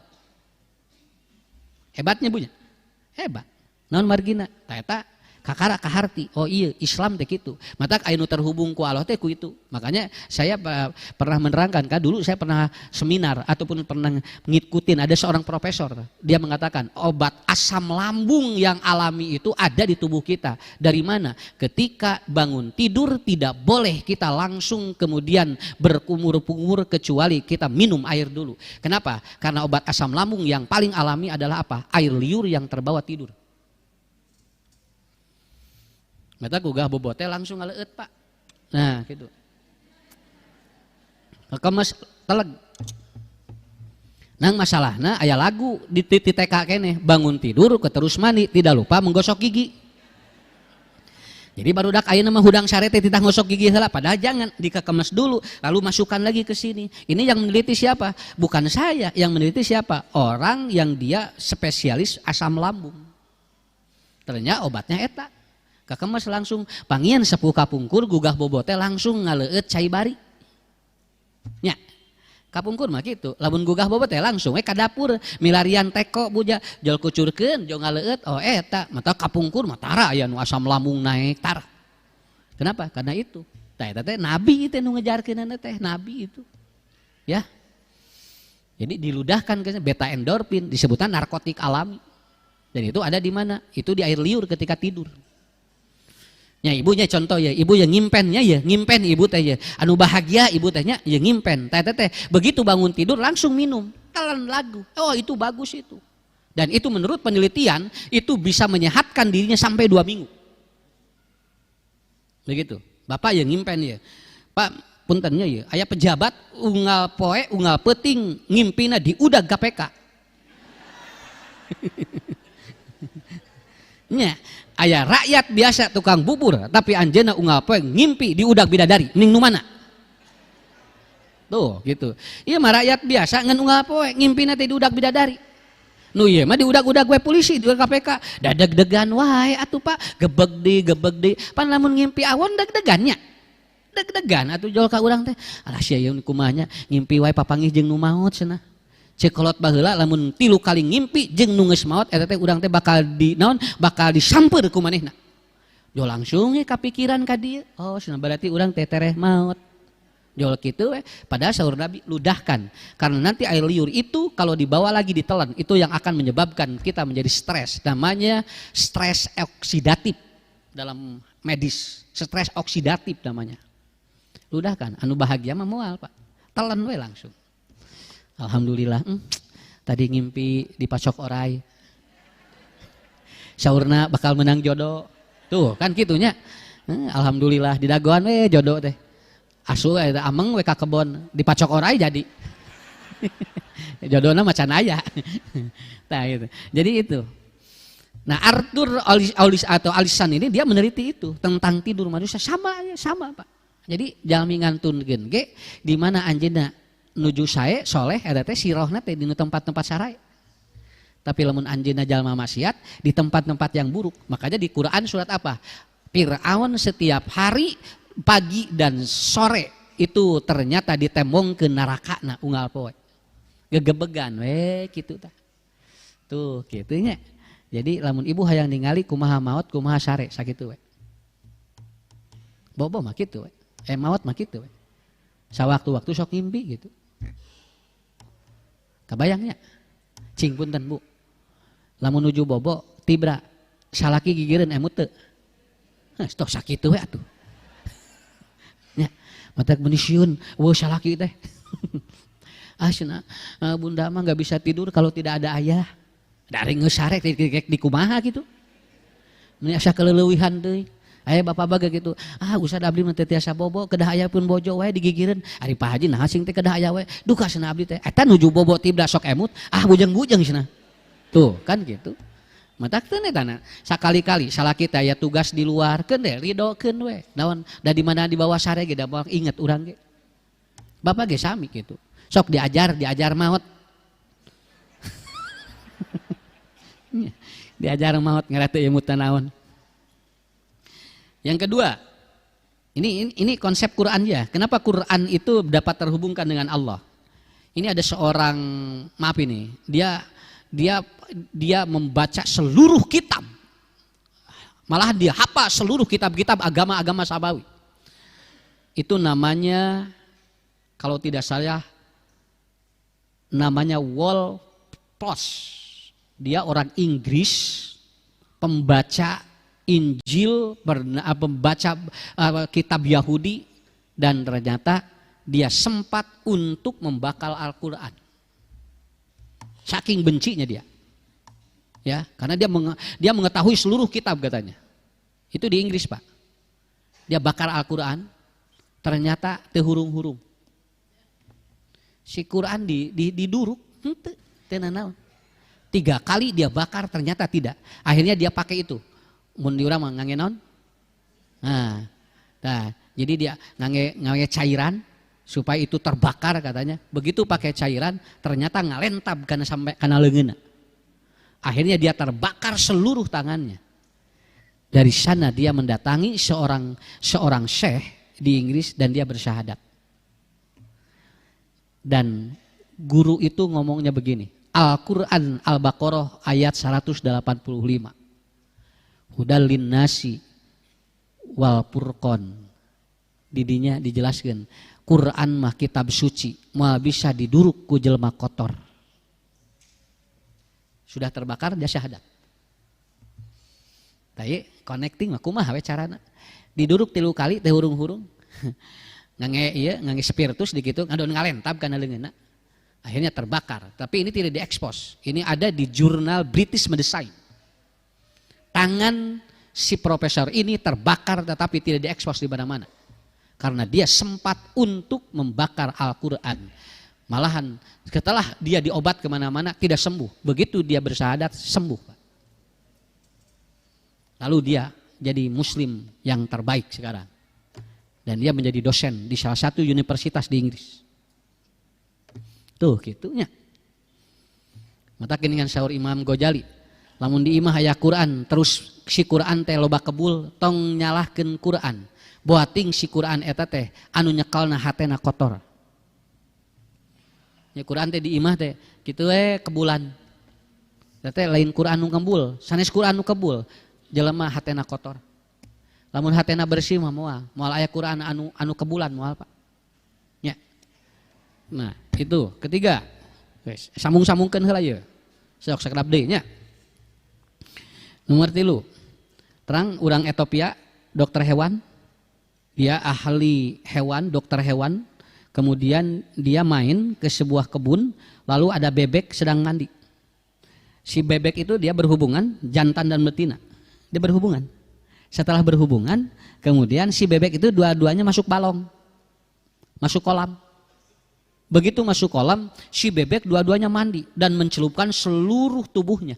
Hebatnya bunya, hebat. Non margina, ternyata kakara kaharti. Oh iya, Islam teh gitu. Mata anu terhubung ku Allah teh ku itu. Makanya saya pernah menerangkan, kan dulu saya pernah seminar ataupun pernah ngikutin ada seorang profesor. Dia mengatakan obat asam lambung yang alami itu ada di tubuh kita. Dari mana? Ketika bangun tidur tidak boleh kita langsung kemudian berkumur-kumur kecuali kita minum air dulu. Kenapa? Karena obat asam lambung yang paling alami adalah apa? Air liur yang terbawa tidur. Mata gugah bobote langsung ngaleut Pak. Nah gitu. Kemes teleg. Nang masalahna aya lagu di TK kene, bangun tidur keterus mandi, tidak lupa menggosok gigi. Jadi barudak ayeuna mah hudang sarete titah ngosok gigi heula, padahal jangan, dikekemes dulu lalu masukkan lagi ke sini. Ini yang meneliti siapa? Bukan saya, yang meneliti siapa? Orang yang dia spesialis asam lambung. Ternyata obatnya eta. Kekemes langsung pangieun sepuh kapungkur gugah bobote langsung ngaleut cai bari. Nya. Kapungkur mah kitu, lamun gugah bobote langsung ka dapur milarian teko buja jol kucurkeun jol ngaleut oh eta mata kapungkur mah tara aya nu asam lambung naik tara. Kenapa? Karena itu. Tah eta teh nabi teh nu ngejarkeunana teh nabi itu. Ya. Jadi diludahkan ke beta endorfin disebutkan narkotik alami. Dan itu ada di mana? Itu di air liur ketika tidur. Ya ibunya contoh ya, ibu yang ngimpennya ya, ngimpen ibu teh ya, anu bahagia ibu tehnya ya ngimpen, teh begitu bangun tidur langsung minum, telan lagu, oh itu bagus itu, dan itu menurut penelitian itu bisa menyehatkan dirinya sampai 2 minggu, begitu, bapak yang ngimpen ya, Pak puntennya ya, aya pejabat unggal poe unggal peting ngimpina di udag KPK, nya. Aya rakyat biasa tukang bubur tapi anjeuna unggal poe ngimpi di udag bidadari ning nu mana? Tuh gitu. Ieu mah rakyat biasa ngan unggal poe ngimpina teh di udag bidadari. Nu ieu mah di udag-udag we polisi di KPK. Dadeg-degan wae atuh Pak, gebeg di. Pan lamun ngimpi awon deg-degan nya. Deg-degan atuh jol ka urang teh. Alah sia ieu kumaha nya ngimpi wae papanggih jeung nu maot cenah. Cek kolot baheula lamun 3 kali ngimpi jeung nu geus maot eta teh urang teh bakal di naon bakal disamper ku manehna. Jo langsung ge kapikiran ka dieu. Oh, cenah berarti urang teh tereh maot. Jol kitu we. Padahal saur Nabi ludahkan. Karena nanti air liur itu kalau dibawa lagi ditelan itu yang akan menyebabkan kita menjadi stres. Namanya stres oksidatif dalam medis. Stres oksidatif namanya. Ludahkan. Anu bahagia mah moal Pak. Telan we langsung. Alhamdulillah, tadi ngimpi di pacok orai. Saurna bakal menang jodoh. Tuh kan gitunya. Alhamdulillah di dagoan we jodoh teh. Asu eta ameng we ka kebon di pacok orai jadi. Jodohna macan aya. Nah gitu. Jadi itu. Nah Arthur Allison ini dia meneliti itu tentang tidur manusia sama Pak. Jadi jalmi ngantunkeun ge di mana anjeunna nuju sae soleh eta teh sirohna teh di tempat-tempat sarai. Tapi lamun anjeunna jalma maksiat di tempat-tempat yang buruk. Makanya di Quran surat apa? Firaun setiap hari pagi dan sore itu ternyata ditembongkeun nerakana unggal poe. Gegebegan we kitu tah. Tuh kitu nya. Jadi lamun ibu hayang ningali kumaha maot kumaha sare sakitu we. Bobo mah kitu we. Maot mah kitu we. Sawaktu-waktu sok ngimpi gitu. Kebayangnya, cing punten Bu, lamun nuju bobo, tibra, salaki gigireun emut teu, toh sakitu we atuh, nya matak benisiun weuh salaki teh cenah bunda mah nggak bisa tidur kalau tidak ada ayah dari ngesarek di kumaha gitu mun asa keleulewihan deui aya bapak baga gitu usah abdi mah teu tiasa bobo kedah aya pun bojo wae digigireun ari Pak Haji naha sing teh kedah aya wae duka cenah abdi teh eta nuju bobo tibda sok emut bujeng-bujeng cenah tuh kan gitu matak teh tana sakali-kali salaki teh aya tugas di luar keun deh ridokeun we naon da di mana di bawah sare ge da inget urang ge bapak ge sami gitu sok diajar maot diajar maot ngarete ilmu tanaon. Yang kedua, ini konsep Quran ya. Kenapa Quran itu dapat terhubungkan dengan Allah? Ini ada seorang, maaf ini, dia membaca seluruh kitab. Malah dia hafal seluruh kitab-kitab agama-agama Sabawi. Itu namanya, kalau tidak salah, namanya Walpole. Dia orang Inggris, pembaca Injil, pembaca kitab Yahudi, dan ternyata dia sempat untuk membakal Al-Quran. Saking bencinya dia, ya, karena dia mengetahui seluruh kitab katanya. Itu di Inggris Pak. Dia bakar Al-Quran, ternyata tehurung-hurung. Si Quran diduruk, tenanaun. 3 kali dia bakar ternyata tidak. Akhirnya dia pakai itu. Mun di urang mah ngangge naon? Nah, jadi dia ngangge cairan supaya itu terbakar katanya. Begitu pakai cairan ternyata ngalentab kana leungeunna. Akhirnya dia terbakar seluruh tangannya. Dari sana dia mendatangi seorang syekh di Inggris dan dia bersyahadat. Dan guru itu ngomongnya begini. Al-Quran Al-Baqarah ayat 185. Hudal linnasi wal furqon. Didinya dijelaskan Quran mah kitab suci, moal bisa diduruk ku jelema kotor. Sudah terbakar dia syahadat. Tapi connecting mah kumaha we carana? Diduruk 3 kali teh hurung-hurung. ngangge spiritus di kitu ngadon ngalentab kana leungeunna. Akhirnya terbakar, tapi ini tidak diekspos. Ini ada di jurnal British Medicine. Tangan si profesor ini terbakar tetapi tidak diekspos di mana-mana. Karena dia sempat untuk membakar Al-Quran. Malahan setelah dia diobat kemana-mana tidak sembuh. Begitu dia bersyahadat sembuh. Lalu dia jadi muslim yang terbaik sekarang. Dan dia menjadi dosen di salah satu universitas di Inggris. Tuh gitunya. Matakeun dengan saur Imam Ghazali. Lamun di imah aya Quran terus si Quran teh loba kebul tong nyalahkeun Quran. Boating si Quran eta teh anu nyekalna hatena kotor. Nya Quran teh di imah teh kitu we kebulan. Eta teh lain Quran nu kebul, sanes Quran nu kebul jelema hatena kotor. Lamun hatena bersih mah moal aya Quran anu kebulan moal Pak. Nya. Nah, itu ketiga. Wes, sambung-sambungkeun heula ieu. Sok sakedap deui nya. Nomor 3. Terang urang Ethiopia, dokter hewan. Dia ahli hewan, dokter hewan. Kemudian dia main ke sebuah kebun, lalu ada bebek sedang mandi. Si bebek itu dia berhubungan jantan dan betina. Dia berhubungan. Setelah berhubungan, kemudian si bebek itu dua-duanya masuk balong. Masuk kolam. Begitu masuk kolam, si bebek dua-duanya mandi dan mencelupkan seluruh tubuhnya.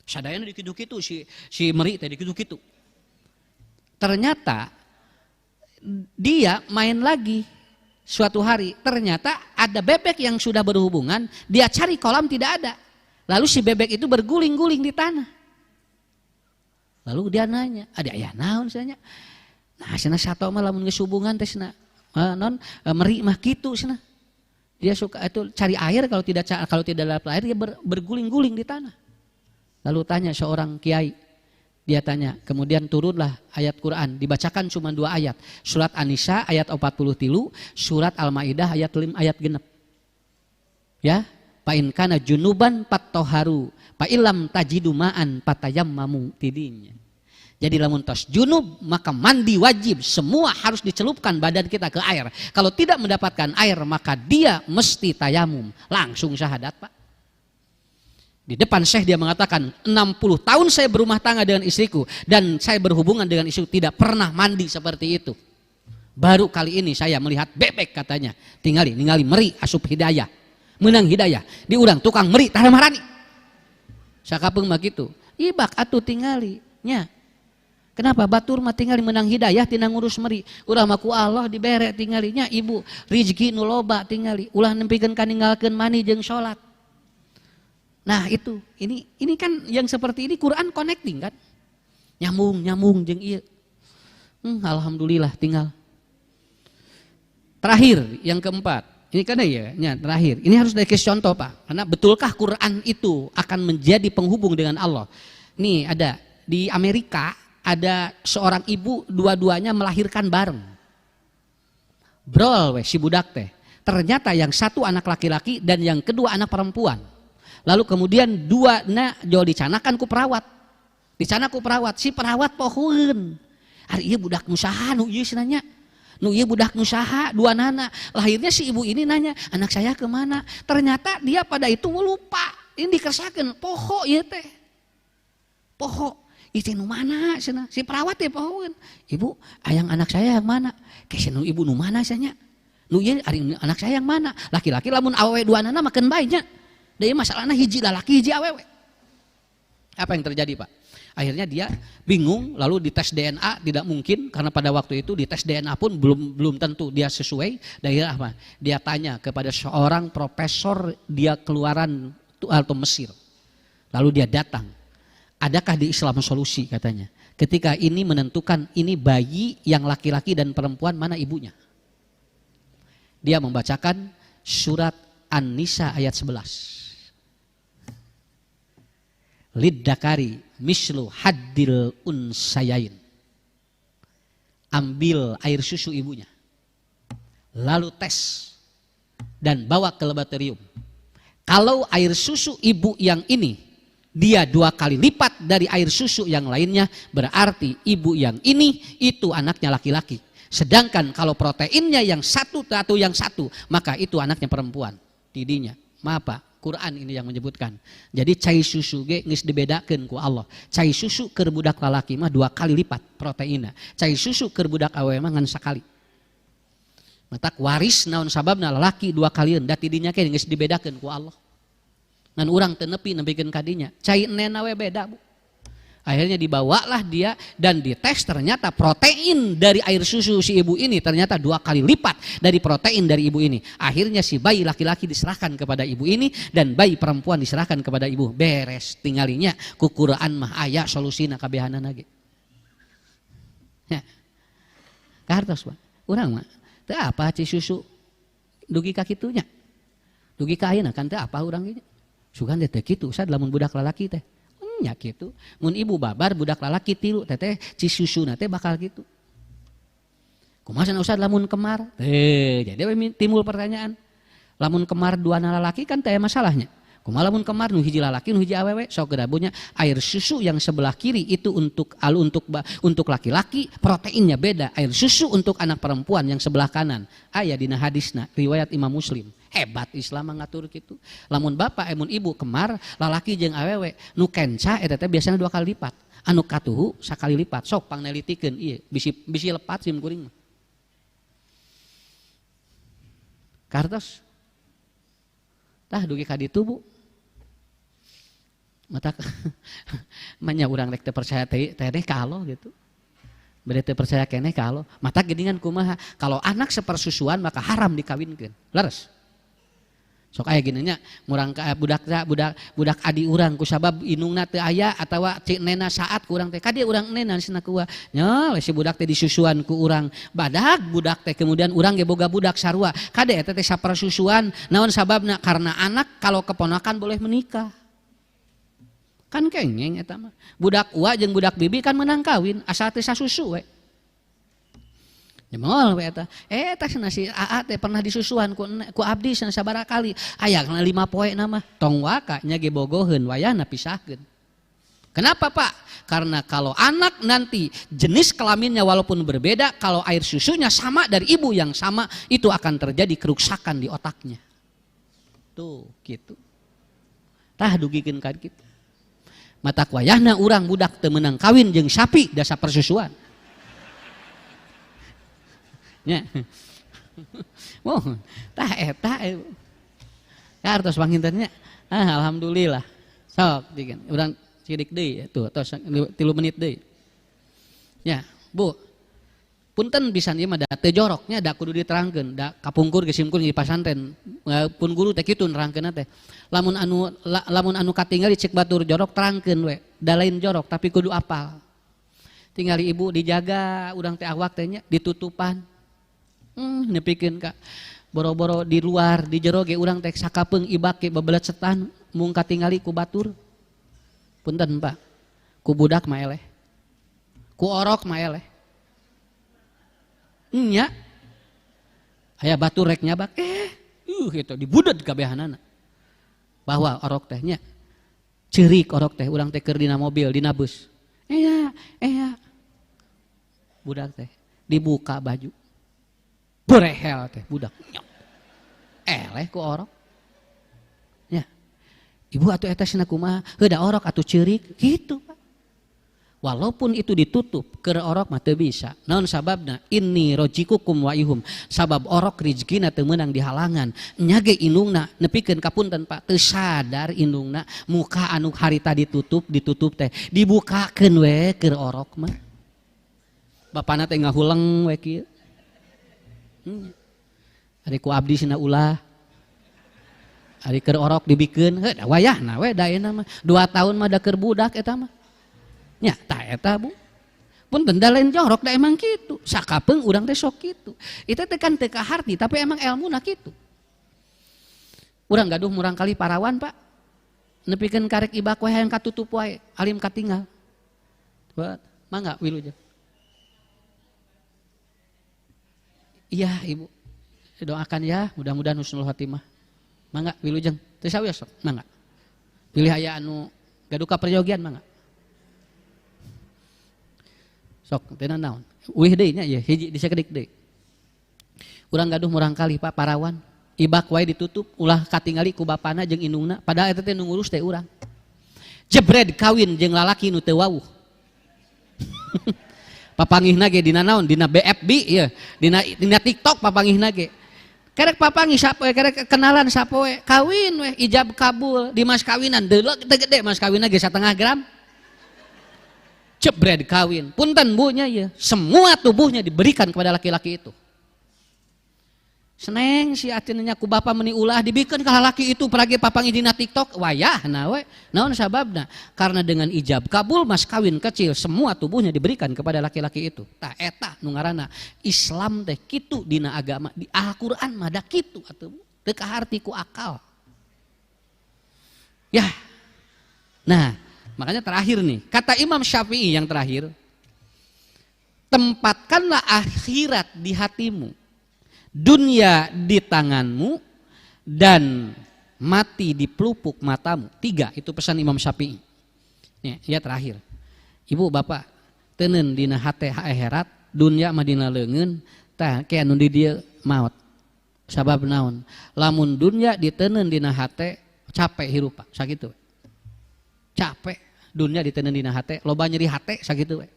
Sadayana dikitu-kitu si meri teh dikitu-kitu. Ternyata dia main lagi suatu hari, ternyata ada bebek yang sudah berhubungan, dia cari kolam tidak ada. Lalu si bebek itu berguling-guling di tanah. Lalu dia nanya, "Ada aya naon cenah?" Nah, cenah sato mah lamun geus hubungan teh cenah meri mah kitu cenah. Dia suka itu cari air, kalau tidak dapat air dia berguling-guling di tanah. Lalu tanya seorang kiai, dia tanya, kemudian turunlah ayat Quran, dibacakan cuma 2 ayat. Surat An-Nisa ayat 43, surat Al-Maidah ayat 5 ayat genep. Ya, fa in kana junuban fattoharu, fa illam tajidu ma'an fatayammamu tidinya. Jadi lamun tos junub maka mandi wajib, semua harus dicelupkan badan kita ke air. Kalau tidak mendapatkan air maka dia mesti tayamum, langsung syahadat Pak. Di depan Syekh dia mengatakan 60 tahun saya berumah tangga dengan istriku dan saya berhubungan dengan istriku tidak pernah mandi seperti itu. Baru kali ini saya melihat bebek katanya, ningali meri asup hidayah, menang hidayah, diurang tukang meri tah marani. Sakapeung mah kitu, ibak atuh tingali nya. Kenapa batur mah tingali menang hidayah tina ngurus meri. Ulah mah ku Allah dibere tingalinya ibu rezeki nu loba tingali. Ulah nempikeun kaninggalkeun mani jeung salat. Nah itu, ini kan yang seperti ini Quran connecting kan. Nyambung jeung ieu. Alhamdulillah tinggal. Terakhir yang keempat. Ini kan ya, terakhir. Ini harus dari contoh Pak. Karena betulkah Quran itu akan menjadi penghubung dengan Allah? Nih ada di Amerika ada seorang ibu dua-duanya melahirkan bareng. Brol si budak teh. Ternyata yang satu anak laki-laki dan yang kedua anak perempuan. Lalu kemudian duana jo dicanakan ku perawat. Dicana ku perawat, si perawat pohoeun. Ari ieu budak nusaha nu ieu cenanya. Nu ieu budak nusaha dua nana. Lahirnya si ibu ini nanya, "Anak saya kemana?" Ternyata dia pada itu lupa. Ini dikersakeun poho ieu teh. Poho. Itu nu mana cenah? Si perawat teh pohoeun. "Ibu, ayang anak saya yang mana?" "Ke nu ibu nu mana cenah?" "Nu ieu ari anak saya yang mana?" Laki-laki lamun awewe duanana makeun bae nya. Deui masalahna hiji lalaki hiji awewe. Apa yang terjadi, Pak? Akhirnya dia bingung, lalu dites DNA tidak mungkin karena pada waktu itu dites DNA pun belum tentu dia sesuai. Dan apa? Dia tanya kepada seorang profesor dia keluaran atau Mesir. Lalu dia datang. Adakah di Islam solusi katanya? Ketika ini menentukan ini bayi yang laki-laki dan perempuan mana ibunya. Dia membacakan surat An-Nisa ayat 11. Liddakari mislu haddil unsayain. Ambil air susu ibunya. Lalu tes dan bawa ke laboratorium. Kalau air susu ibu yang ini dia 2 kali lipat dari air susu yang lainnya, berarti ibu yang ini itu anaknya laki-laki. Sedangkan kalau proteinnya yang satu atau yang satu, maka itu anaknya perempuan. Tidinya, maaf Pak, Quran ini yang menyebutkan. Jadi cai susu ge geus dibedakeun ku Allah. Cai susu keur budak lalaki mah 2 kali lipat proteinnya. Cai susu keur budak awewe mah ngan sakali. Matak waris naon sababna lalaki 2 kalian, da tidinya ge geus dibedakeun ku Allah. Ngan urang teu nepi nempikeun kadinya. Cai nena we beda, Bu. Akhirnya dibawalah dia dan dites, ternyata protein dari air susu si ibu ini ternyata 2 kali lipat dari protein dari ibu ini. Akhirnya si bayi laki-laki diserahkan kepada ibu ini dan bayi perempuan diserahkan kepada ibu. Beres tinggalinya ku Quran mah aya solusina kabehanana ge. Ya. Kartos, Pak. Urang mah teu apa ci susu dugi ka kitunya. Dugi ka ayeuna kan teu apa urang ge. Sugan teh kitu usah lamun budak lalaki teh. Nya kitu. Mun ibu babar budak lalaki tilu teh ci susuna teh bakal kitu. Kumaha usah lamun kemar? Jadi timbul pertanyaan. Lamun kemar 2 lalaki kan teh masalahnya. Kumaha lamun kemar nu hiji lalaki nu hiji awewe sok gedabunya air susu yang sebelah kiri itu untuk laki-laki proteinnya beda. Air susu untuk anak perempuan yang sebelah kanan. Aya dina hadisna riwayat Imam Muslim. Hebat Islam ngatur gitu. Lamun bapak mun ibu kemar lalaki jeung awewe nu kenca eta teh biasana 2 kali lipat. Anu katuhu sakali lipat. Sok pangnelitikeun ieu bisi lepat sim kuring. Kartos. Tah dugi ka ditu Bu. Mata manya urang rek teu percaya teh ka Allah gitu. Bade teu percaya keneh ka Allah. Mata geuningan kumaha? Kalau anak sepersusuan maka haram dikawinkeun. Leres. Sok aya gini nya murang budak adi urang kusabab inungna teu aya atawa cik nena saat ku urang teh ka dia urang nena cenah kuwa nya si budak teh disusuan ku urang badag budak teh kemudian urang ge boga budak sarua kade eta teh sapersusuan naon sababna karena anak kalau keponakan boleh menikah kan kengeng eta mah budak ua jeung budak bibi kan menang kawin asal teh sasusu we. Jemol we eta. Cenah si AA teh pernah disusuan ku abdi cenah sabaraha kali. Aya 5 poe na mah tong waka nya ge bogoheun wayahna pisahkeun. Kenapa Pak? Karena kalau anak nanti jenis kelaminnya walaupun berbeda, kalau air susunya sama dari ibu yang sama, itu akan terjadi kerusakan di otaknya. Tuh gitu. Tah dugikeun ka kitu. Mata wayahna urang budak teu meunang kawin jeung sapi dasa persusuan. Nya. Moh, tah eta kartos pangintennya. Alhamdulillah. Sok dikeun. Urang sidik deui tuh tos 3 menit deui. Ya, Bu. Punten pisan ieu mah da teu joroknya da kudu diterangkeun, da kapungkur gesimkur di pasantren. Pun guru teh kitu nerangkeunna teh. Lamun anu katingali cek batur jorok terangkeun we. Da lain jorok tapi kudu apal. Tingali ibu dijaga urang teh awak teh nya ditutupan. Nepikeun ka boro-boro di luar di jero ge urang teh sakapeung ibak ge babelet setan mung katingali ku batur. Punten Pak, ku budak mah eleh, ku orok mah eleh. Nya, aya batur rek nyabak, gitu dibuded kabehanana. Bahwa orok tehnya, ceurik orok teh, urang teh keur dina mobil, dina bus. Budak teh dibuka baju, berehel teh budak, eleh ku orok. Ibu atuh eta cenah kumaha? Heuda orok atuh ceurik gitu Pak. Walaupun itu ditutup keur orok mah teu bisa. Naon sababna? Inni rojikukum wa ihum. Sabab orok rezekina teu meunang dihalangan. Nya ge indungna nepikeun kapunten Pak teu sadar indungna muka anu harita ditutup teh dibukakeun we keur orok mah. Bapana teh ngahuleng we kieu. Ari ku abdi cenah ulah. Ari keur orok dibikeun heuh wayahna we da euna mah 2 tahun mah da keur budak eta mah nya tah eta Bu punten da lain jorok da emang kitu sakapeung urang teh sok kitu itu teh kan teu kaharti tapi emang elmuna kitu urang gaduh murang kali parawan Pak nepikeun karek ibak wae hayang katutup wae alim katinggal buat mangga wilujeng iya Ibu doakan ya mudah-mudahan husnul khotimah. Mangga wilujeng teu sawios sok mangga pilih aya anu gaduh ka perjogian mangga sok teu naon uih deui nya ieu hiji disakedik deui urang gaduh murang kali Pak parawan ibak wae ditutup ulah katingali ku bapana jeung indungna padahal eta teh nu ngurus teh urang jebred kawin jeung lalaki nu teu wawuh papanggihna ge dina naon dina BFB ieu dina TikTok papanggihna ge kerek papangi sapoe kerek kenalan sapoe kawin weh ijab kabul di mas kawinan deuleuh teu gede mas kawinna ge 1/2 gram jebred kawin punten Bu nya ieu semua tubuhnya diberikan kepada laki-laki itu seneng si atinanya ku bapa meuni ulah dibikeun ka lalaki itu peragi papangi dina TikTok wayahna we naon sababna karena dengan ijab kabul mas kawin kecil semua tubuhnya diberikan kepada laki-laki itu tah eta nu ngaranna Islam teh kitu dina agama di Al-Qur'an mah da kitu atuh teu kaharti ku akal ya nah makanya terakhir nih kata Imam Syafi'i yang terakhir tempatkanlah akhirat di hatimu dunia di tanganmu dan mati di pelupuk matamu 3 itu pesan Imam Syafi'i ya terakhir ibu bapak teuneun dina hate akhirat dunia mah dina leungeun tah ke anu di dieu maot sabab naon lamun dunia diteuneun dina hate capek hirup Pak sakitu capek dunia diteuneun dina hate loba nyeri hate sakitu we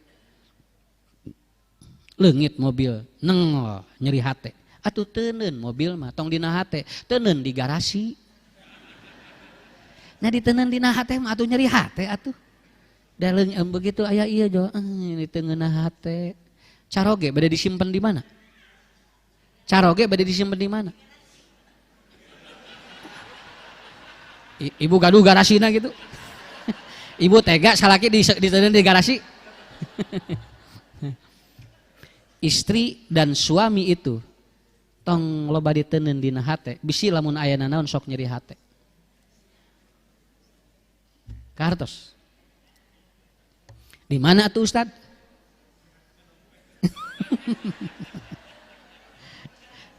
leungit mobil nengol nyeri hate atuh teuneun mobil mah tong dina hate teuneun di garasi nah diteuneun dina hate mah atuh nyeri hate atuh da leung begitu aya ieu jo ini teungeuna hate caroge bade disimpen di mana caroge bade disimpen di mana ibu gaduh garasina gitu ibu tega salaki diteuneun di garasi istri dan suami itu tong loba diteuneun dina hate bisi lamun ayana naon sok nyeri hate kartos di mana tuh Ustad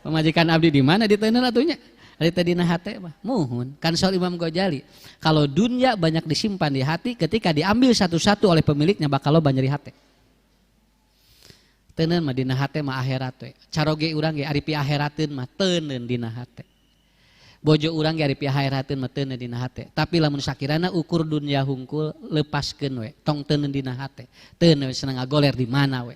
pemajikan abdi di mana diteuneun atunya Ari teh dina hate mah muhun. Kan saur Imam Ghazali, kalau dunia banyak disimpan di hati, ketika diambil satu-satu oleh pemiliknya bakal loba nyeri hate. Teuneun mah dina hate mah akhirat we. Caroge urang ge ari pi akhirateun mah teuneun dina hate. Bojo urang ge ari pi akhirateun mah teuneun dina hate. Tapi lamun sakirana ukur dunia hungkul lepaskeun we, tong teuneun dina hate. Teuneun we seneng ngagoler di mana we.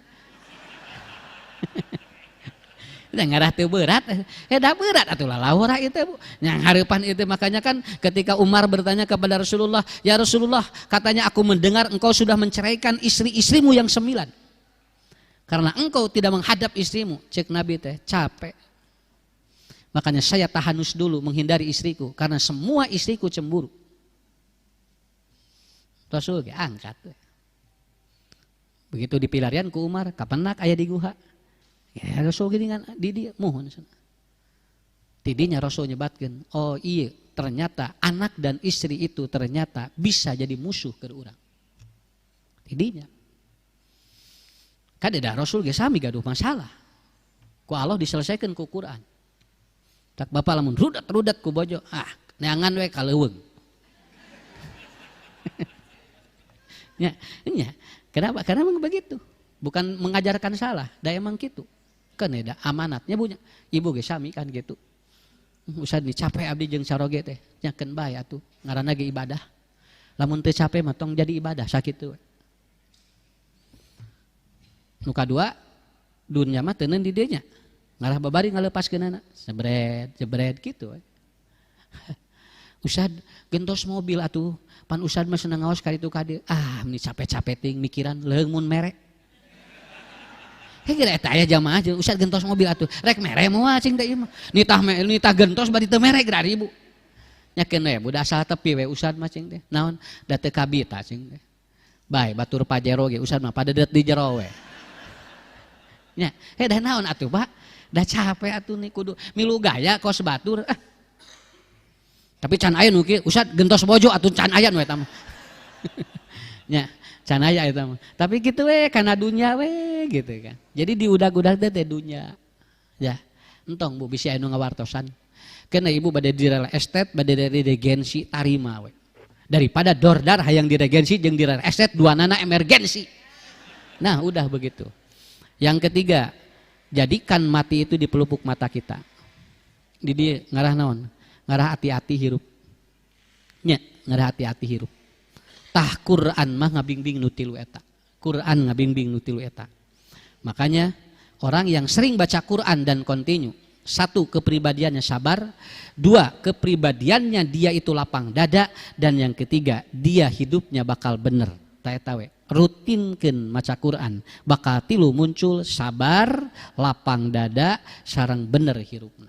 Udah ngarah teu berat, dah berat atuh lalawara itu Bu. Yang harapan itu makanya kan ketika Umar bertanya kepada Rasulullah, ya Rasulullah, katanya aku mendengar engkau sudah menceraikan istri-istrimu yang 9. Karena engkau tidak menghadap istrimu, cek Nabi teh capek. Makanya saya tahanus dulu menghindari istriku karena semua istriku cemburu. Rasul ge angkat. Begitu dipilarian ku Umar, kapan nak aya di guha? Ya Rasul gini kan di dia mohon. Tidinya Rasul nyebatkeun, oh iya ternyata anak dan istri itu ternyata bisa jadi musuh ke urang. Tidinya. Kadeda Rasul ge sami gaduh masalah. Ku Allah diselesaikan ku Quran. Tak bapak lamun rudat-rudat ku bojo, neangan we kaleuweung. Ya, kenapa? Karena memang begitu. Bukan mengajarkan salah, da emang gitu. Kan eda amanatnya punya. Ibu ge sami kan gitu. Usah dicape abdi jeung saroge teh, nyakeun bae atuh. Ngaranna ge ibadah. Lamun teu capek mah tong jadi ibadah sakitu we. Nu kadua, dunia mah teuneun di dieu nya. Ngarah babari ngalepaskeunana, jebret gitu. Usad gentos mobil atuh, pan usad mah seneng ngaos ka ditu ka dieu. Meni capek-capek ting mikiran leung mun mere. Hege eta aya jamaah jeung usad gentos mobil atuh, rek mere moal cing teh ieu mah. Nitah gentos bari teu mere geura ribu. Nyakeun we budak asal tepi we usad mah cing teh. Naon da teu kabita cing teh. Bae batur pajero ge usad mah padedet di jero we. Nya, dah naon atuh Pak? Dah capek atuh nih kudu milu gaya kos batur. Tapi can aya nu kieu, usad gentos bojo atuh can aya nu eta mah. Nya, can aya eta mah. Tapi kitu we kana dunya we gitu kan. Jadi diudag-udag teh dunya. Ya, entong Bu bisi anu ngawartosan. Kena ibu bade di real estate, bade dari regensi tarima we. Daripada dordar hayang di regensi jeung di real estate duanana emergensi. Nah, udah begitu. Yang ketiga, jadikan mati itu di pelupuk mata kita. Di ngarah naon? Ngarah hati-hati hirup. Nya, ngarah hati-hati hirup. Tah Quran mah ngabingbing nu tilu eta. Quran ngabingbing nu tilu eta. Makanya orang yang sering baca Quran dan kontinu, satu kepribadiannya sabar, dua kepribadiannya dia itu lapang dada, dan yang ketiga dia hidupnya bakal bener. Eta we. Rutinkeun maca Quran bakal tilu muncul sabar, lapang dada, sareng bener hirupna.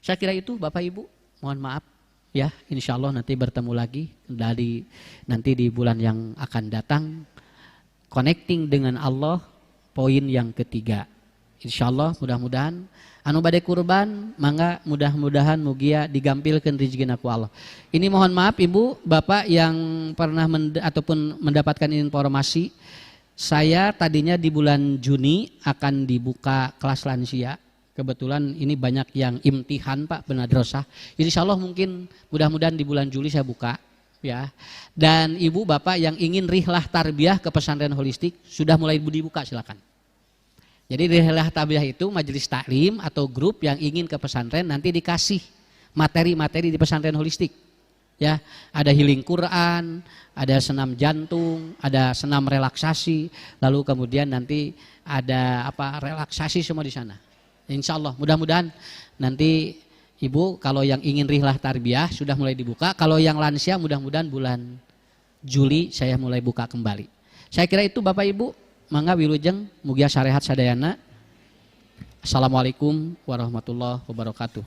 Saya kira itu Bapak Ibu, mohon maaf ya, insyaallah nanti bertemu lagi nanti di bulan yang akan datang, connecting dengan Allah, poin yang ketiga. Insyaallah mudah-mudahan anu bade kurban mangga mudah-mudahan mugia digampilkeun rezekina ku Allah. Ini mohon maaf Ibu, Bapak yang pernah ataupun mendapatkan informasi, saya tadinya di bulan Juni akan dibuka kelas lansia. Kebetulan ini banyak yang imtihan Pak benadrasah. Insyaallah mungkin mudah-mudahan di bulan Juli saya buka ya. Dan Ibu Bapak yang ingin rihlah tarbiyah ke pesantren holistik sudah mulai dibuka, silakan. Jadi rihlah tarbiyah itu majelis taklim atau grup yang ingin ke pesantren nanti dikasih materi-materi di pesantren holistik. Ya, ada healing Quran, ada senam jantung, ada senam relaksasi, lalu kemudian nanti ada relaksasi semua di sana. Insya Allah, mudah-mudahan nanti Ibu kalau yang ingin rihlah tarbiyah sudah mulai dibuka, kalau yang lansia mudah-mudahan bulan Juli saya mulai buka kembali. Saya kira itu Bapak Ibu. Mangga wilujeng mugia sarehat sadayana. Assalamualaikum warahmatullahi wabarakatuh.